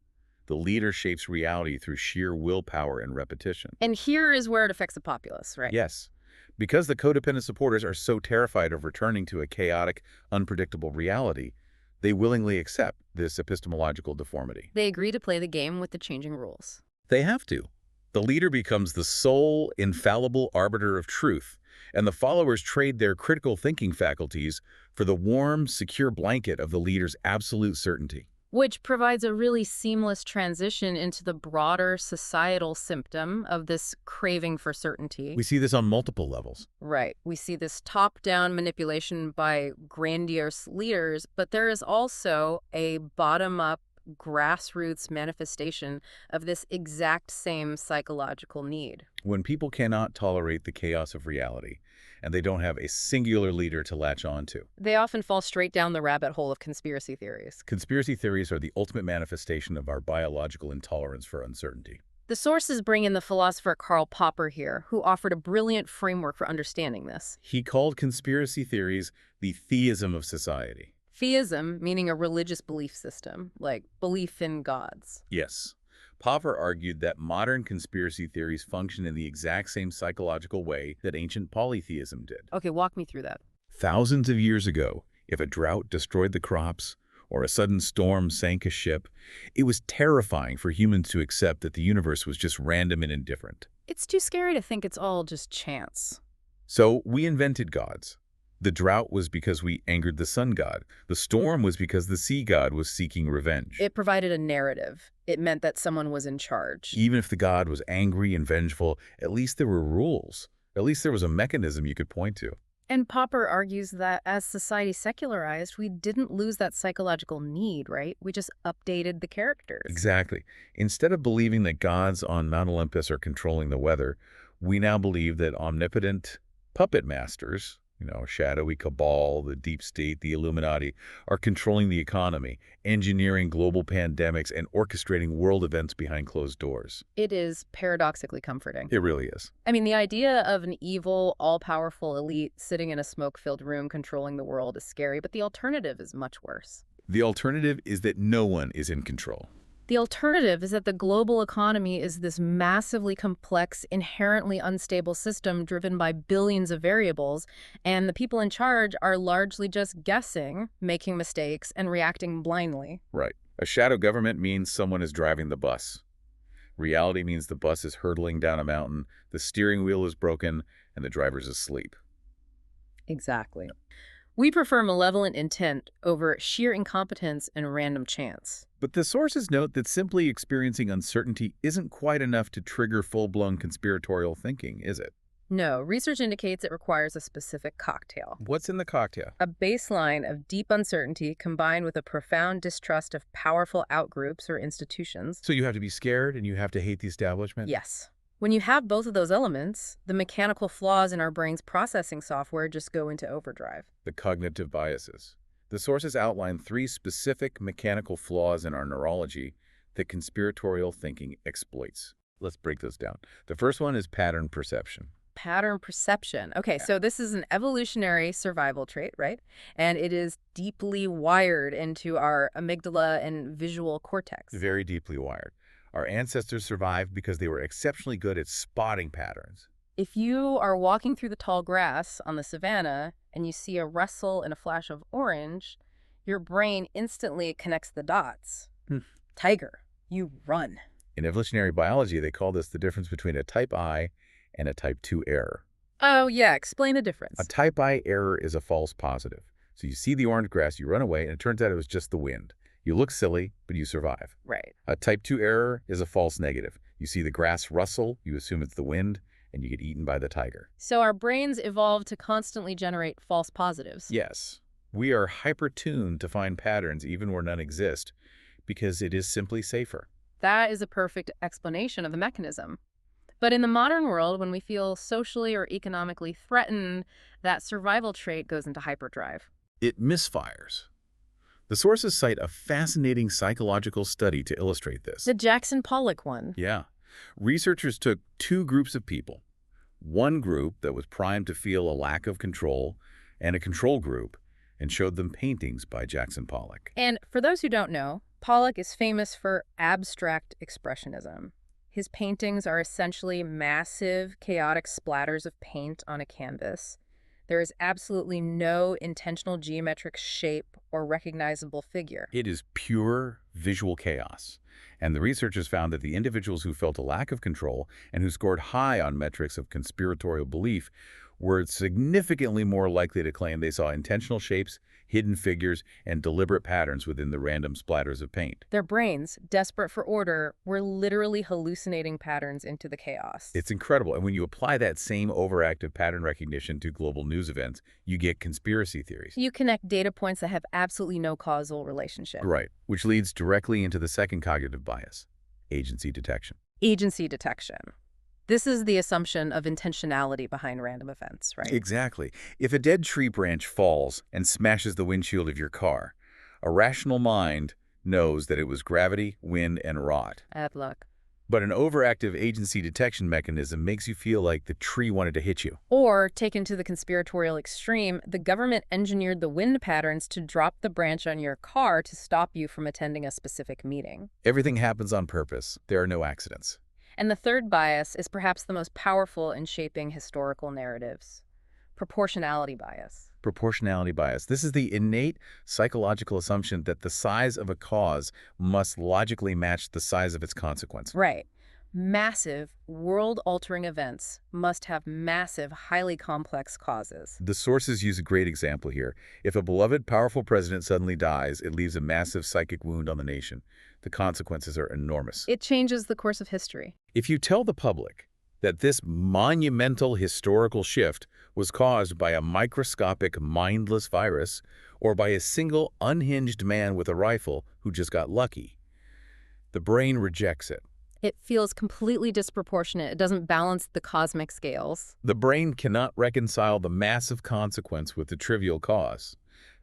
The leader shapes reality through sheer willpower and repetition. And here is where it affects the populace, right? Yes. Because the codependent supporters are so terrified of returning to a chaotic, unpredictable reality, they willingly accept this epistemological deformity. They agree to play the game with the changing rules. They have to. The leader becomes the sole, infallible arbiter of truth, and the followers trade their critical thinking faculties for the warm, secure blanket of the leader's absolute certainty. Which provides a really seamless transition into the broader societal symptom of this craving for certainty. We see this on multiple levels. Right. We see this top-down manipulation by grandiose leaders, but there is also a bottom-up grassroots manifestation of this exact same psychological need. When people cannot tolerate the chaos of reality, and they don't have a singular leader to latch on to, They often fall straight down the rabbit hole of conspiracy theories. conspiracy theories are the ultimate manifestation of our biological intolerance for uncertainty. The sources bring in the philosopher Karl Popper here, who offered a brilliant framework for understanding this. He called conspiracy theories the theism of society. Theism, meaning a religious belief system, like belief in gods. Yes. Popper argued that modern conspiracy theories function in the exact same psychological way that ancient polytheism did. Okay, walk me through that. Thousands of years ago, if a drought destroyed the crops or a sudden storm sank a ship, it was terrifying for humans to accept that the universe was just random and indifferent. It's too scary to think it's all just chance. So we invented gods. The drought was because we angered the sun god. The storm was because the sea god was seeking revenge. It provided a narrative. It meant that someone was in charge. Even if the god was angry and vengeful, at least there were rules. At least there was a mechanism you could point to. And Popper argues that as society secularized, we didn't lose that psychological need, right? We just updated the characters. Exactly. Instead of believing that gods on Mount Olympus are controlling the weather, we now believe that omnipotent puppet masters, shadowy cabal, the deep state, the Illuminati, are controlling the economy, engineering global pandemics, and orchestrating world events behind closed doors. It is paradoxically comforting. It really is. I mean, the idea of an evil, all-powerful elite sitting in a smoke-filled room controlling the world is scary, but the alternative is much worse. The alternative is that no one is in control. The alternative is that the global economy is this massively complex, inherently unstable system driven by billions of variables, and the people in charge are largely just guessing, making mistakes, and reacting blindly. Right. A shadow government means someone is driving the bus. Reality means the bus is hurtling down a mountain, the steering wheel is broken, and the driver's asleep. Exactly. We prefer malevolent intent over sheer incompetence and random chance. But the sources note that simply experiencing uncertainty isn't quite enough to trigger full-blown conspiratorial thinking, is it? No, research indicates it requires a specific cocktail. What's in the cocktail? A baseline of deep uncertainty combined with a profound distrust of powerful outgroups or institutions. So you have to be scared and you have to hate the establishment? Yes. When you have both of those elements, the mechanical flaws in our brain's processing software just go into overdrive. The cognitive biases. The sources outline 3 specific mechanical flaws in our neurology that conspiratorial thinking exploits. Let's break those down. The first one is pattern perception. Pattern perception. Okay, so this is an evolutionary survival trait, right? And it is deeply wired into our amygdala and visual cortex. Very deeply wired. Our ancestors survived because they were exceptionally good at spotting patterns. If you are walking through the tall grass on the savanna and you see a rustle and a flash of orange, your brain instantly connects the dots. Tiger, you run. In evolutionary biology, they call this the difference between a type I and a type 2 error. Oh, yeah, explain the difference. A type I error is a false positive. So you see the orange grass, you run away, and it turns out it was just the wind. You look silly, but you survive. Right. A type 2 error is a false negative. You see the grass rustle, you assume it's the wind, and you get eaten by the tiger. So our brains evolved to constantly generate false positives. Yes. We are hyper-tuned to find patterns even where none exist because it is simply safer. That is a perfect explanation of the mechanism. But in the modern world, when we feel socially or economically threatened, that survival trait goes into hyperdrive. It misfires. The sources cite a fascinating psychological study to illustrate this. The Jackson Pollock one. Yeah. Researchers took two groups of people. One group that was primed to feel a lack of control and a control group, and showed them paintings by Jackson Pollock. And for those who don't know, Pollock is famous for abstract expressionism. His paintings are essentially massive, chaotic splatters of paint on a canvas. There is absolutely no intentional geometric shape or recognizable figure. It is pure visual chaos. And the researchers found that the individuals who felt a lack of control and who scored high on metrics of conspiratorial belief were significantly more likely to claim they saw intentional shapes, hidden figures, and deliberate patterns within the random splatters of paint. Their brains, desperate for order, were literally hallucinating patterns into the chaos. It's incredible. And when you apply that same overactive pattern recognition to global news events, you get conspiracy theories. You connect data points that have absolutely no causal relationship. Right, which leads directly into the second cognitive bias, agency detection. Agency detection. This is the assumption of intentionality behind random events, right? Exactly. If a dead tree branch falls and smashes the windshield of your car, a rational mind knows that it was gravity, wind, and rot. Bad luck. But an overactive agency detection mechanism makes you feel like the tree wanted to hit you. Or, taken to the conspiratorial extreme, the government engineered the wind patterns to drop the branch on your car to stop you from attending a specific meeting. Everything happens on purpose. There are no accidents. And the third bias is perhaps the most powerful in shaping historical narratives. Proportionality bias. Proportionality bias. This is the innate psychological assumption that the size of a cause must logically match the size of its consequence. Right. Massive, world-altering events must have massive, highly complex causes. The sources use a great example here. If a beloved, powerful president suddenly dies, it leaves a massive psychic wound on the nation. The consequences are enormous. It changes the course of history. If you tell the public that this monumental historical shift was caused by a microscopic, mindless virus or by a single unhinged man with a rifle who just got lucky, the brain rejects it. It feels completely disproportionate. It doesn't balance the cosmic scales. The brain cannot reconcile the massive consequence with the trivial cause.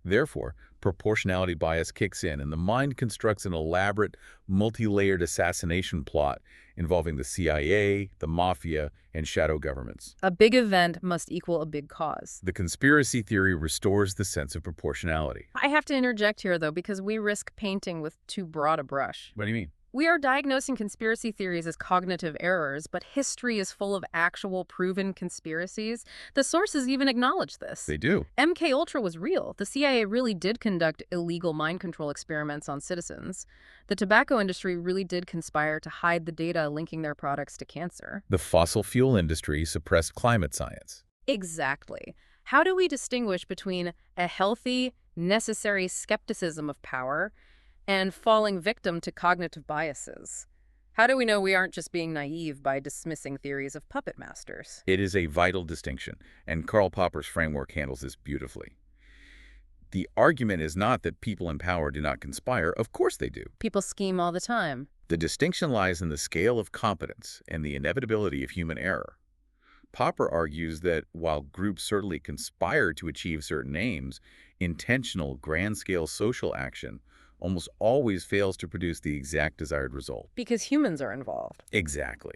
Therefore, proportionality bias kicks in, and the mind constructs an elaborate, multi-layered assassination plot involving the CIA, the mafia, and shadow governments. A big event must equal a big cause. The conspiracy theory restores the sense of proportionality. I have to interject here, though, because we risk painting with too broad a brush. What do you mean? We are diagnosing conspiracy theories as cognitive errors, but history is full of actual proven conspiracies. The sources even acknowledge this. They do. MKUltra was real. The CIA really did conduct illegal mind control experiments on citizens. The tobacco industry really did conspire to hide the data linking their products to cancer. The fossil fuel industry suppressed climate science. Exactly. How do we distinguish between a healthy, necessary skepticism of power and falling victim to cognitive biases? How do we know we aren't just being naive by dismissing theories of puppet masters? It is a vital distinction, and Karl Popper's framework handles this beautifully. The argument is not that people in power do not conspire. Of course they do. People scheme all the time. The distinction lies in the scale of competence and the inevitability of human error. Popper argues that while groups certainly conspire to achieve certain aims, intentional, grand-scale social action almost always fails to produce the exact desired result. Because humans are involved. Exactly.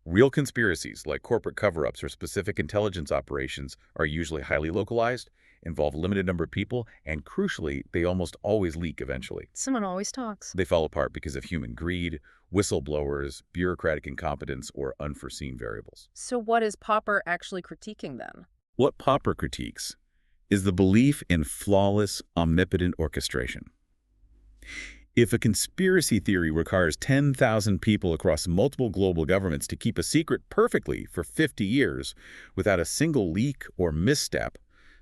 Real conspiracies, like corporate cover-ups or specific intelligence operations, are usually highly localized, involve a limited number of people, and crucially, they almost always leak eventually. Someone always talks. They fall apart because of human greed, whistleblowers, bureaucratic incompetence, or unforeseen variables. So what is Popper actually critiquing then? What Popper critiques is the belief in flawless, omnipotent orchestration. If a conspiracy theory requires 10,000 people across multiple global governments to keep a secret perfectly for 50 years without a single leak or misstep,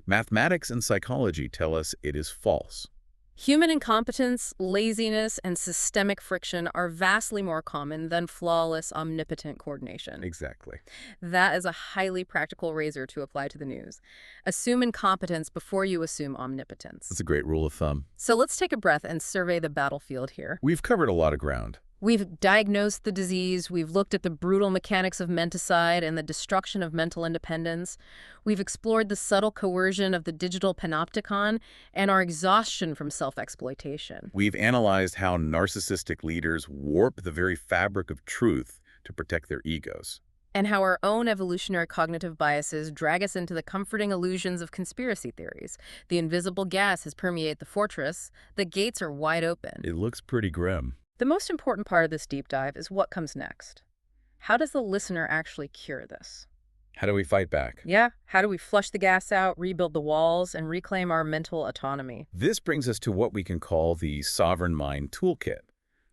mathematics and psychology tell us it is false. Human incompetence, laziness, and systemic friction are vastly more common than flawless, omnipotent coordination. Exactly. That is a highly practical razor to apply to the news. Assume incompetence before you assume omnipotence. That's a great rule of thumb. So let's take a breath and survey the battlefield here. We've covered a lot of ground. We've diagnosed the disease, we've looked at the brutal mechanics of menticide and the destruction of mental independence, we've explored the subtle coercion of the digital panopticon, and our exhaustion from self-exploitation. We've analyzed how narcissistic leaders warp the very fabric of truth to protect their egos. And how our own evolutionary cognitive biases drag us into the comforting illusions of conspiracy theories. The invisible gas has permeated the fortress, the gates are wide open. It looks pretty grim. The most important part of this deep dive is what comes next. How does the listener actually cure this? How do we fight back? Yeah, how do we flush the gas out, rebuild the walls, and reclaim our mental autonomy? This brings us to what we can call the sovereign mind toolkit,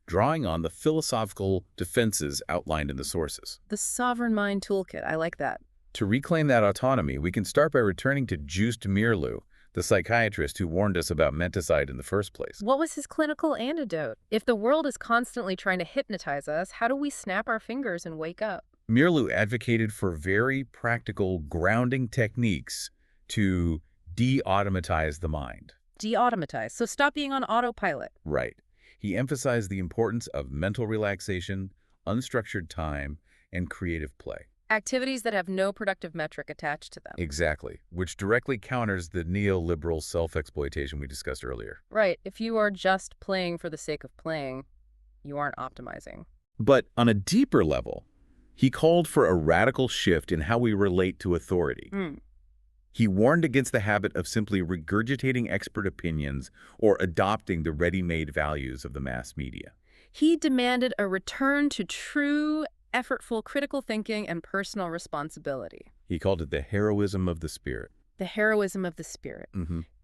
drawing on the philosophical defenses outlined in the sources. The sovereign mind toolkit, I like that. To reclaim that autonomy, we can start by returning to Joost Meerloo, the psychiatrist who warned us about menticide in the first place. What was his clinical antidote? If the world is constantly trying to hypnotize us, how do we snap our fingers and wake up? Meerloo advocated for very practical grounding techniques to de-automatize the mind. De-automatize, so stop being on autopilot. Right. He emphasized the importance of mental relaxation, unstructured time, and creative play. Activities that have no productive metric attached to them. Exactly, which directly counters the neoliberal self-exploitation we discussed earlier. Right. If you are just playing for the sake of playing, you aren't optimizing. But on a deeper level, he called for a radical shift in how we relate to authority. He warned against the habit of simply regurgitating expert opinions or adopting the ready-made values of the mass media. He demanded a return to true, effortful critical thinking and personal responsibility. He called it the heroism of the spirit. The heroism of the spirit.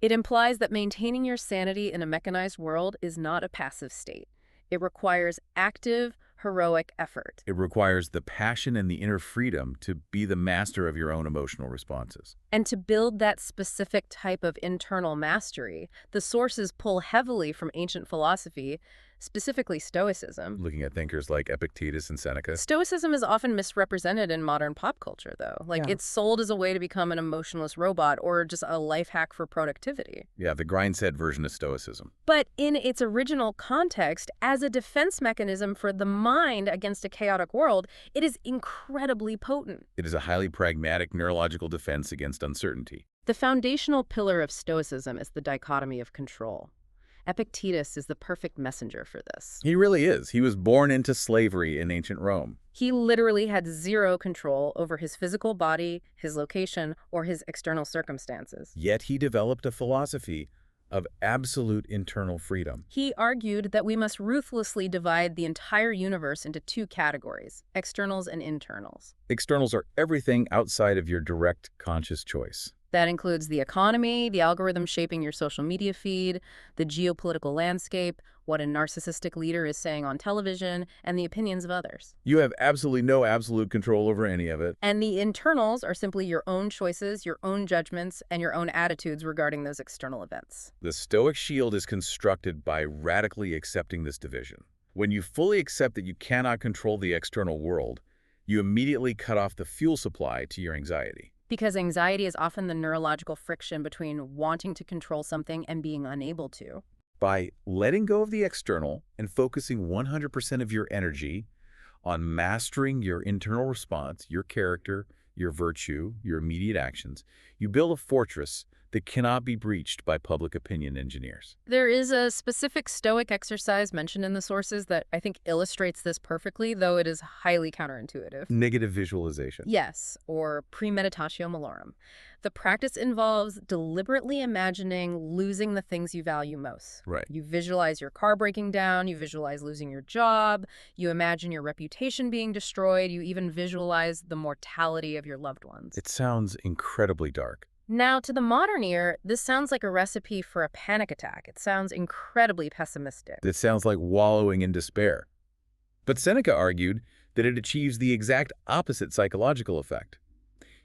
It implies that maintaining your sanity in a mechanized world is not a passive state. It requires active, heroic effort. It requires the passion and the inner freedom to be the master of your own emotional responses. And to build that specific type of internal mastery, the sources pull heavily from ancient philosophy, specifically Stoicism. Looking at thinkers like Epictetus and Seneca. Stoicism is often misrepresented in modern pop culture, though. It's sold as a way to become an emotionless robot or just a life hack for productivity. Yeah, the grind-set version of Stoicism. But in its original context, as a defense mechanism for the mind against a chaotic world, it is incredibly potent. It is a highly pragmatic neurological defense against uncertainty. The foundational pillar of Stoicism is the dichotomy of control. Epictetus is the perfect messenger for this. He really is. He was born into slavery in ancient Rome. He literally had zero control over his physical body, his location, or his external circumstances. Yet he developed a philosophy of absolute internal freedom. He argued that we must ruthlessly divide the entire universe into two categories, externals and internals. Externals are everything outside of your direct conscious choice. That includes the economy, the algorithm shaping your social media feed, the geopolitical landscape, what a narcissistic leader is saying on television, and the opinions of others. You have absolutely no absolute control over any of it. And the internals are simply your own choices, your own judgments, and your own attitudes regarding those external events. The Stoic shield is constructed by radically accepting this division. When you fully accept that you cannot control the external world, you immediately cut off the fuel supply to your anxiety. Because anxiety is often the neurological friction between wanting to control something and being unable to. By letting go of the external and focusing 100% of your energy on mastering your internal response, your character, your virtue, your immediate actions, you build a fortress that cannot be breached by public opinion engineers. There is a specific Stoic exercise mentioned in the sources that I think illustrates this perfectly, though it is highly counterintuitive. Negative visualization. Yes, or premeditatio malorum. The practice involves deliberately imagining losing the things you value most. Right. You visualize your car breaking down, you visualize losing your job, you imagine your reputation being destroyed, you even visualize the mortality of your loved ones. It sounds incredibly dark. Now, to the modern ear, this sounds like a recipe for a panic attack. It sounds incredibly pessimistic. It sounds like wallowing in despair. But Seneca argued that it achieves the exact opposite psychological effect.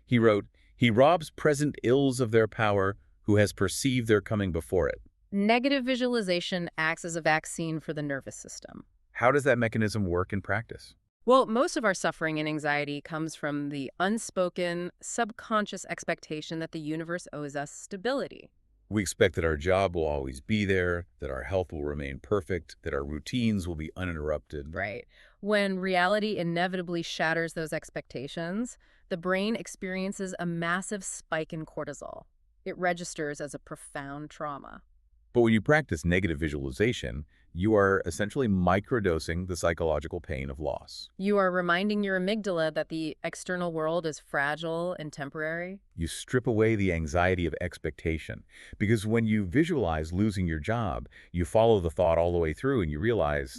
He wrote, "He robs present ills of their power who has perceived their coming before it." Negative visualization acts as a vaccine for the nervous system. How does that mechanism work in practice? Well, most of our suffering and anxiety comes from the unspoken, subconscious expectation that the universe owes us stability. We expect that our job will always be there, that our health will remain perfect, that our routines will be uninterrupted. Right. When reality inevitably shatters those expectations, the brain experiences a massive spike in cortisol. It registers as a profound trauma. But when you practice negative visualization, you are essentially microdosing the psychological pain of loss. You are reminding your amygdala that the external world is fragile and temporary. You strip away the anxiety of expectation, because when you visualize losing your job, you follow the thought all the way through and you realize,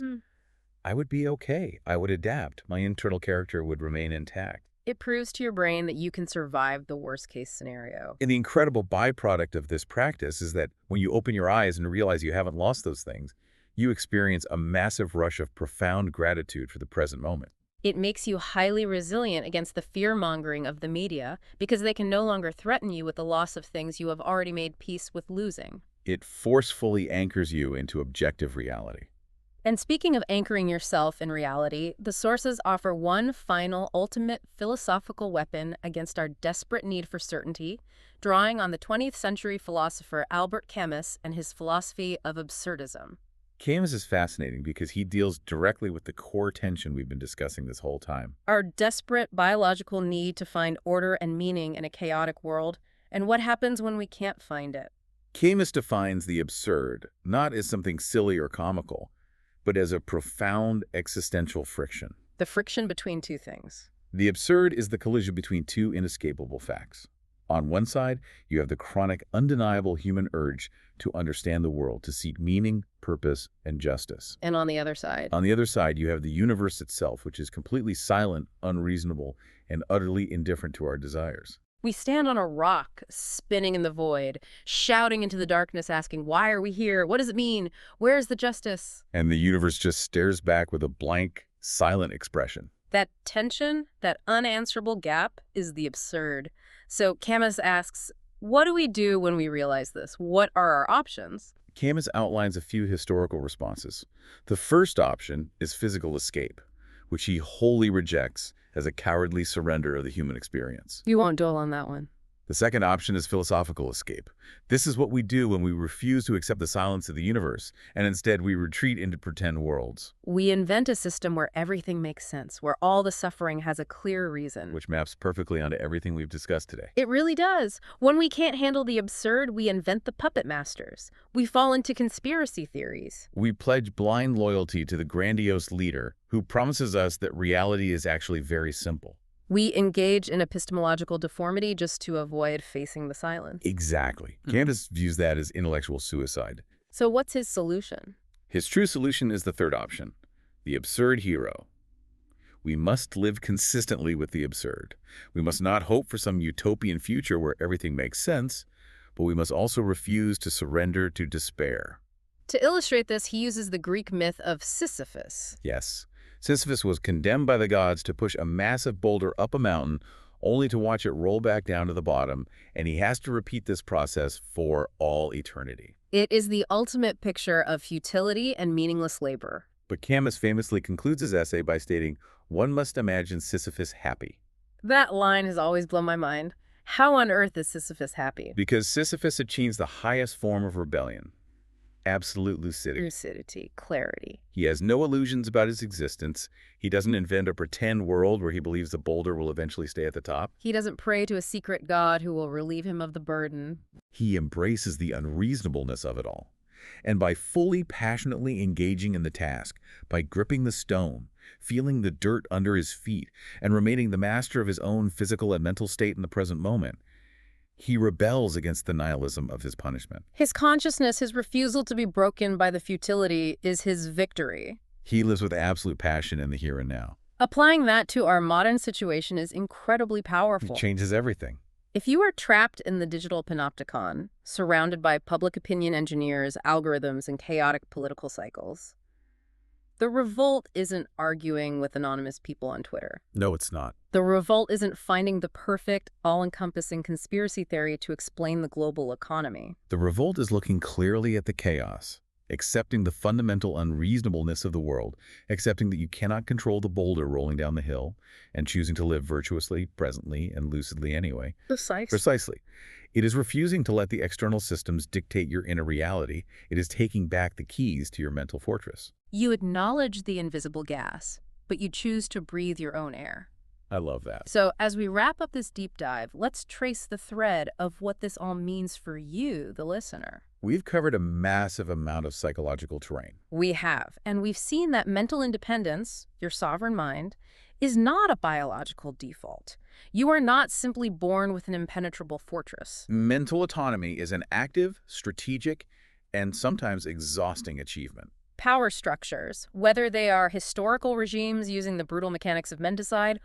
I would be okay. I would adapt. My internal character would remain intact. It proves to your brain that you can survive the worst-case scenario. And the incredible byproduct of this practice is that when you open your eyes and realize you haven't lost those things, you experience a massive rush of profound gratitude for the present moment. It makes you highly resilient against the fear-mongering of the media because they can no longer threaten you with the loss of things you have already made peace with losing. It forcefully anchors you into objective reality. And speaking of anchoring yourself in reality, the sources offer one final, ultimate philosophical weapon against our desperate need for certainty, drawing on the 20th century philosopher Albert Camus and his philosophy of absurdism. Camus is fascinating because he deals directly with the core tension we've been discussing this whole time. Our desperate biological need to find order and meaning in a chaotic world, and what happens when we can't find it. Camus defines the absurd not as something silly or comical, but as a profound existential friction. The friction between two things. The absurd is the collision between two inescapable facts. On one side, you have the chronic, undeniable human urge to understand the world, to seek meaning, purpose, and justice. And on the other side? On the other side, you have the universe itself, which is completely silent, unreasonable, and utterly indifferent to our desires. We stand on a rock, spinning in the void, shouting into the darkness, asking, why are we here? What does it mean? Where's the justice? And the universe just stares back with a blank, silent expression. That tension, that unanswerable gap, is the absurd. So Camus asks, what do we do when we realize this? What are our options? Camus outlines a few historical responses. The first option is physical escape, which he wholly rejects as a cowardly surrender of the human experience. You won't dwell on that one. The second option is philosophical escape. This is what we do when we refuse to accept the silence of the universe, and instead we retreat into pretend worlds. We invent a system where everything makes sense, where all the suffering has a clear reason. Which maps perfectly onto everything we've discussed today. It really does. When we can't handle the absurd, we invent the puppet masters. We fall into conspiracy theories. We pledge blind loyalty to the grandiose leader who promises us that reality is actually very simple. We engage in epistemological deformity just to avoid facing the silence. Exactly. Camus views that as intellectual suicide. So what's his solution? His true solution is the third option, the absurd hero. We must live consistently with the absurd. We must not hope for some utopian future where everything makes sense, but we must also refuse to surrender to despair. To illustrate this, he uses the Greek myth of Sisyphus. Yes. Sisyphus was condemned by the gods to push a massive boulder up a mountain only to watch it roll back down to the bottom, and he has to repeat this process for all eternity. It is the ultimate picture of futility and meaningless labor. But Camus famously concludes his essay by stating, "One must imagine Sisyphus happy." That line has always blown my mind. How on earth is Sisyphus happy? Because Sisyphus achieves the highest form of rebellion. Absolute lucidity. Lucidity, clarity. He has no illusions about his existence. He doesn't invent a pretend world where he believes the boulder will eventually stay at the top. He doesn't pray to a secret god who will relieve him of the burden. He embraces the unreasonableness of it all. And by fully passionately engaging in the task, by gripping the stone, feeling the dirt under his feet, and remaining the master of his own physical and mental state in the present moment, he rebels against the nihilism of his punishment. His consciousness, his refusal to be broken by the futility, is his victory. He lives with absolute passion in the here and now. Applying that to our modern situation is incredibly powerful. It changes everything. If you are trapped in the digital panopticon, surrounded by public opinion engineers, algorithms, and chaotic political cycles, The revolt isn't arguing with anonymous people on Twitter. No, it's not. The revolt isn't finding the perfect, all-encompassing conspiracy theory to explain the global economy. The revolt is looking clearly at the chaos, accepting the fundamental unreasonableness of the world, accepting that you cannot control the boulder rolling down the hill, and choosing to live virtuously, presently, and lucidly anyway. Precisely. It is refusing to let the external systems dictate your inner reality. It is taking back the keys to your mental fortress. You acknowledge the invisible gas, but you choose to breathe your own air. I love that. So as we wrap up this deep dive, let's trace the thread of what this all means for you, the listener. We've covered a massive amount of psychological terrain. We have, and we've seen that mental independence, your sovereign mind, is not a biological default. You are not simply born with an impenetrable fortress. Mental autonomy is an active, strategic, and sometimes exhausting achievement. Power structures, whether they are historical regimes using the brutal mechanics of menticide,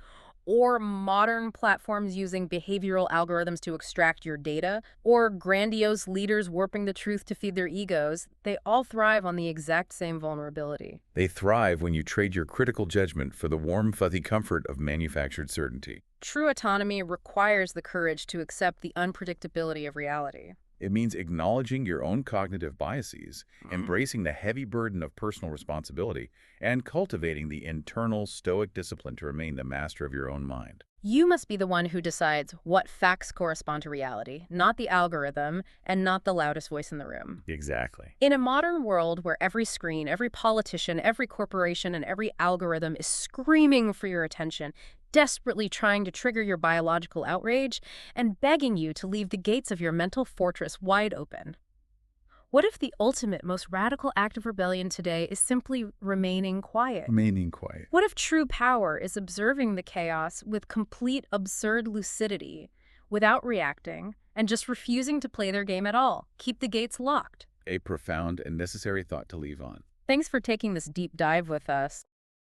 or modern platforms using behavioral algorithms to extract your data, or grandiose leaders warping the truth to feed their egos, they all thrive on the exact same vulnerability. They thrive when you trade your critical judgment for the warm, fuzzy comfort of manufactured certainty. True autonomy requires the courage to accept the unpredictability of reality. It means acknowledging your own cognitive biases, embracing the heavy burden of personal responsibility, and cultivating the internal Stoic discipline to remain the master of your own mind. You must be the one who decides what facts correspond to reality, not the algorithm, and not the loudest voice in the room. Exactly. In a modern world where every screen, every politician, every corporation, and every algorithm is screaming for your attention, desperately trying to trigger your biological outrage, and begging you to leave the gates of your mental fortress wide open. What if the ultimate, most radical act of rebellion today is simply remaining quiet? Remaining quiet. What if true power is observing the chaos with complete absurd lucidity, without reacting, and just refusing to play their game at all? Keep the gates locked. A profound and necessary thought to leave on. Thanks for taking this deep dive with us.